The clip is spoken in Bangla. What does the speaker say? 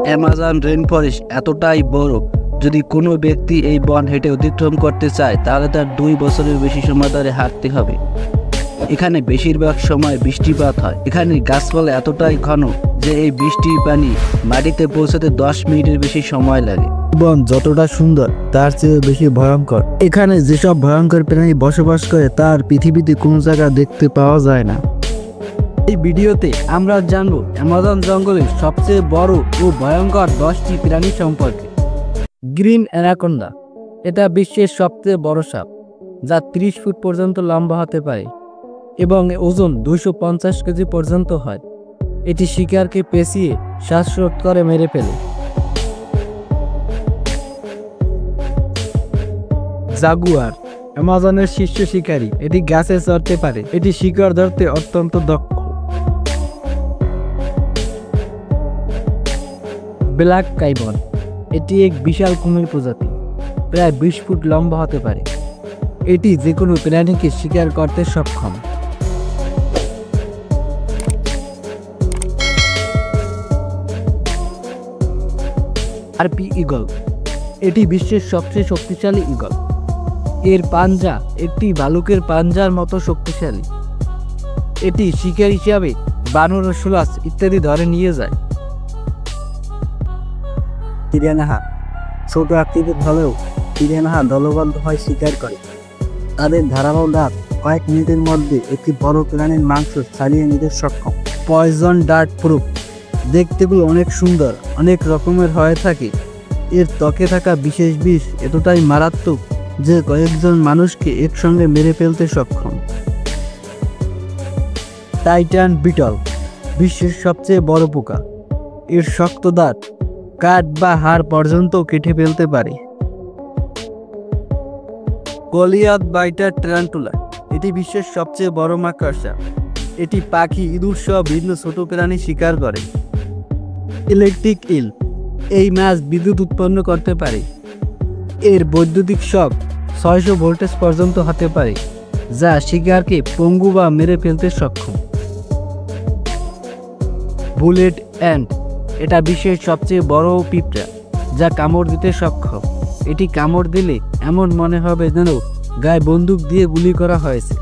অ্যামাজন রেইন ফরেস্ট এতটাই বড়, যদি কোনো ব্যক্তি এই বন হেঁটে অতিক্রম করতে চায় তাহলে তার 2 বছরের বেশি সময় ধরে হাঁটতে হবে। এখানে বেশিরভাগ সময় বৃষ্টিপাত হয়। এখানে গাছপালা এতটাই ঘন যে এই বৃষ্টির পানি মাটিতে পৌঁছাতে 10 মিনিটের বেশি সময় লাগে। বন যতটা সুন্দর তার চেয়ে বেশি ভয়ঙ্কর। এখানে যেসব ভয়ঙ্কর প্রাণী বসবাস করে তার পৃথিবীতে কোনো জায়গা দেখতে পাওয়া যায় না। এই ভিডিওতে আমরা জানব অ্যামাজন জঙ্গলের সবচেয়ে বড় ও ভয়ঙ্কর 10টি প্রাণী সম্পর্কে। গ্রিন অ্যানাকোন্ডা, এটা বিশ্বের সবচেয়ে বড় সাপ, যা 30 ফুট পর্যন্ত লম্বা হতে পারে এবং ওজন 250 কেজি পর্যন্ত হয়। এটি শিকারকে পেঁচিয়ে শ্বাসরোধ করে মেরে ফেলে। জাগুয়ার, অ্যামাজনের শীর্ষ শিকারী। এটি গাছে চড়তে পারে। এটি শিকার ধরতে অত্যন্ত দক্ষ। ব্ল্যাক কাইবন, এটি এক বিশাল কুমির প্রজাতি, প্রায় 20 ফুট লম্বা হতে পারে। এটি যে কোনো প্রাণীকে শিকার করতে সক্ষম। হার্পি ঈগল, এটি বিশ্বের সবচেয়ে শক্তিশালী ঈগল। এর পাঞ্জা একটি ভালুকের পাঞ্জার মতো শক্তিশালী। এটি শিকার হিসাবে বানর, শোলাস ইত্যাদি ধরে নিয়ে যায়। পিরানহা, ছোট আকৃতির হলেও পিরানহা দলবদ্ধ হয়ে শিকার করে। তাদের ধারালো দাঁত কয়েক মিনিটের মধ্যে একটি বড় প্রাণীর মাংস ছাড়িয়ে নিতে সক্ষম। পয়জন ডার্ট প্রুফ, দেখতে অনেক সুন্দর, অনেক রকমের হয়ে থাকে। এর ত্বকে থাকা বিশেষ বিষ এতটাই মারাত্মক যে কয়েকজন মানুষকে একসঙ্গে মেরে ফেলতে সক্ষম। টাইটান বিটল, বিশ্বের সবচেয়ে বড় পোকা। এর শক্ত দাঁত কাঠ বা হাড় পর্যন্ত কেটে ফেলতে পারে। গলিয়াথ বাইটার ট্যারান্টুলা, এটি বিশ্বের সবচেয়ে বড় মাকড়সা। এটি পাখি, ইঁদুর সহ ভিন্ন ছোট প্রাণী শিকার করে। ইলেকট্রিক ইল, এই মাছ বিদ্যুৎ উৎপন্ন করতে পারে। এর বৈদ্যুতিক শক 600 ভোল্টেজ পর্যন্ত হতে পারে, যা শিকারকে পঙ্গু বা মেরে ফেলতে সক্ষম। বুলেট অ্যান্ট, এটা বিশ্বের সবচেয়ে বড় পিঁপড়া, যা কামড় দিতে সক্ষম। এটি কামড় দিলে এমন মনে হবে যেন গায়ে বন্দুক দিয়ে গুলি করা হয়েছে।